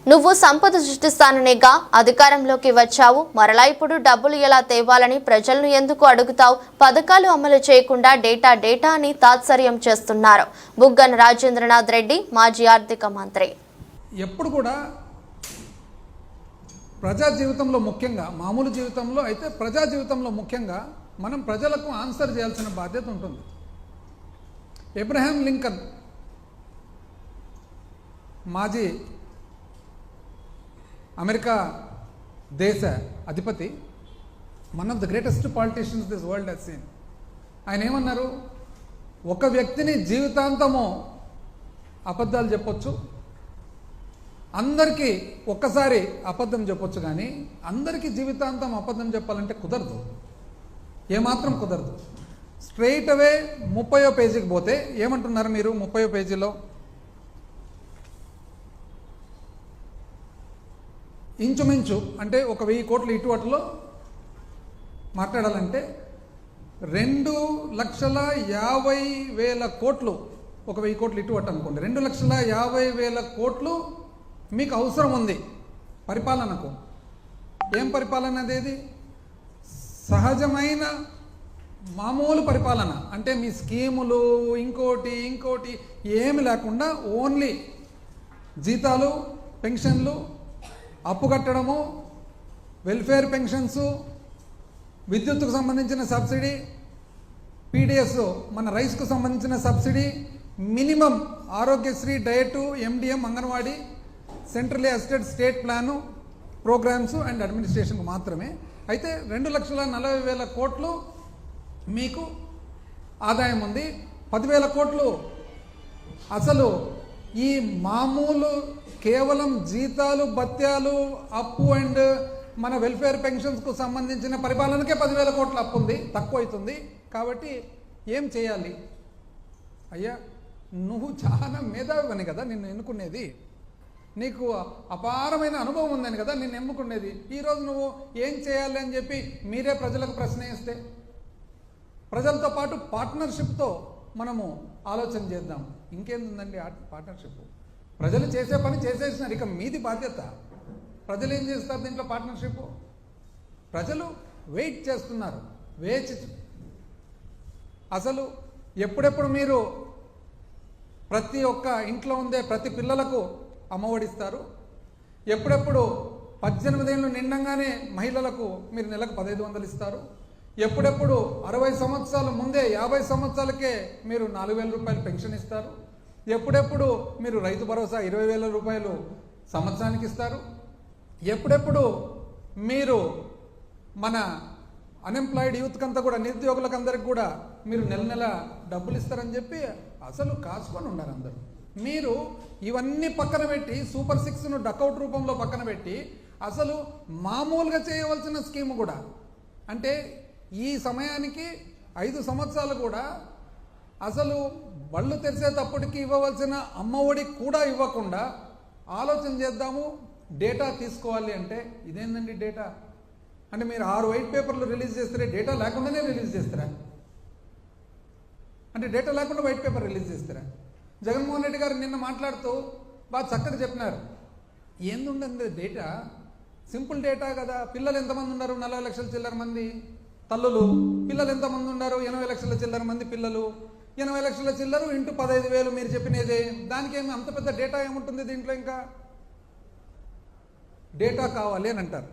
నువ్వు సంపద సృష్టిస్తాననేగా అధికారంలోకి వచ్చావు, మరలా ఇప్పుడు డబ్బులు ఎలా తేవాలని ప్రజలను ఎందుకు అడుగుతావు? పథకాలు అమలు చేయకుండా డేటా అని తాత్సర్యం చేస్తున్నారు బుగ్గన రాజేంద్రనాథ్ రెడ్డి, మాజీ ఆర్థిక మంత్రి. ఎప్పుడు కూడా ప్రజా జీవితంలో ముఖ్యంగా, మామూలు జీవితంలో అయితే ప్రజా జీవితంలో ముఖ్యంగా మనం ప్రజలకు ఆన్సర్ చేయాల్సిన బాధ్యత ఉంటుంది. అబ్రహాం లింకన్ మాజీ అమెరికా దేశ అధిపతి, one of the greatest politicians this world has scene. ఆయన ఏమన్నారు, ఒక వ్యక్తిని జీవితాంతము అబద్ధాలు చెప్పొచ్చు, అందరికీ ఒక్కసారి అబద్ధం చెప్పొచ్చు, కానీ అందరికీ జీవితాంతం అబద్ధం చెప్పాలంటే కుదరదు, ఏమాత్రం కుదరదు. స్ట్రైట్ అవే 30వ పేజీకి పోతే ఏమంటున్నారు మీరు? 30వ పేజీలో ఇంచుమించు అంటే ఒక 1000 కోట్లు ఇటు అటులో మాట్లాడాలంటే 2,50,000 కోట్లు, ఒక 1000 కోట్లు ఇటు అటు అనుకోండి, 2,50,000 కోట్లు మీకు అవసరం ఉంది పరిపాలనకు. ఏం పరిపాలన అదేది? సహజమైన మామూలు పరిపాలన, అంటే మీ స్కీములు ఇంకోటి ఏమి లేకుండా ఓన్లీ జీతాలు, పెన్షన్లు, అప్పు కట్టడము, వెల్ఫేర్ పెన్షన్స్, విద్యుత్తుకు సంబంధించిన సబ్సిడీ, పీడిఎస్ మన రైస్కు సంబంధించిన subsidy, minimum Aarogyasri, diet, MDM, Anganwadi, centrally assisted state plan, programs and అడ్మినిస్ట్రేషన్కు మాత్రమే. అయితే 2,40,000 కోట్లు మీకు ఆదాయం ఉంది. 10,000 కోట్లు అసలు ఈ మామూలు కేవలం జీతాలు, భత్యాలు, అప్పు అండ్ మన వెల్ఫేర్ పెన్షన్స్కు సంబంధించిన పరిపాలనకే 10,000 కోట్ల అప్పు ఉంది, తక్కువ అవుతుంది. కాబట్టి ఏం చేయాలి? అయ్యా, నువ్వు చాలా మేధావివని కదా నిన్ను ఎన్నుకునేది, నీకు అపారమైన అనుభవం ఉందని కదా నిన్ను ఎన్నుకునేది. ఈరోజు నువ్వు ఏం చేయాలి అని చెప్పి మీరే ప్రజలకు ప్రశ్న వేస్తే, ప్రజలతో పాటు పార్ట్నర్షిప్తో మనము ఆలోచన చేద్దాం. ఇంకేందండి పార్ట్నర్షిప్? ప్రజలు చేసే పని చేసేసినారు, ఇక మీది బాధ్యత. ప్రజలు ఏం చేస్తారు దీంట్లో? పార్ట్నర్షిప్. ప్రజలు వెయిట్ చేస్తున్నారు, వేచి అసలు ఎప్పుడెప్పుడు మీరు ప్రతి ఒక్క ఇంట్లో ఉండే ప్రతి పిల్లలకు అమ్మఒడిస్తారు, ఎప్పుడెప్పుడు 18 ఏళ్ళు నిండంగానే మహిళలకు మీరు నెలకు 1,500 ఇస్తారు, ఎప్పుడెప్పుడు 60 సంవత్సరాల ముందే 50 సంవత్సరాలకే మీరు 4,000 రూపాయలు పెన్షన్ ఇస్తారు, ఎప్పుడెప్పుడు మీరు రైతు భరోసా 20,000 రూపాయలు సంవత్సరానికి ఇస్తారు, ఎప్పుడెప్పుడు మీరు మన అన్ఎంప్లాయిడ్ యూత్కి అంతా కూడా, నిరుద్యోగులకు అందరికి కూడా మీరు నెల నెల డబ్బులు ఇస్తారని చెప్పి అసలు కాసుకొని ఉన్నారు అందరూ. మీరు ఇవన్నీ పక్కన పెట్టి సూపర్ 6ను డకౌట్ రూపంలో పక్కన పెట్టి అసలు మామూలుగా చేయవలసిన స్కీమ్ కూడా, అంటే ఈ సమయానికి 5 సంవత్సరాలు కూడా అసలు బళ్ళు తెరిచేటప్పటికి ఇవ్వవలసిన అమ్మఒడి కూడా ఇవ్వకుండా ఆలోచన చేద్దాము, డేటా తీసుకోవాలి అంటే ఇదేందండి డేటా? అంటే మీరు 6 వైట్ పేపర్లు రిలీజ్ చేస్తారే, డేటా లేకుండానే రిలీజ్ చేస్తారా? అంటే డేటా లేకుండా వైట్ పేపర్ రిలీజ్ చేస్తారా? జగన్మోహన్ రెడ్డి గారు నిన్న మాట్లాడుతూ బాగా చక్కగా చెప్పినారు, ఏందుండండి డేటా, సింపుల్ డేటా కదా. పిల్లలు ఎంతమంది ఉన్నారు? 40 లక్షల చిల్లర మంది తల్లులు. పిల్లలు ఎంతమంది ఉన్నారు? 80 లక్షల చిల్లర మంది పిల్లలు. 80 లక్షల చిల్లరు ఇంటూ 15,000 మీరు చెప్పినదే. దానికేమి అంత పెద్ద డేటా ఏముంటుంది దీంట్లో? ఇంకా డేటా కావాలి అని అంటారు.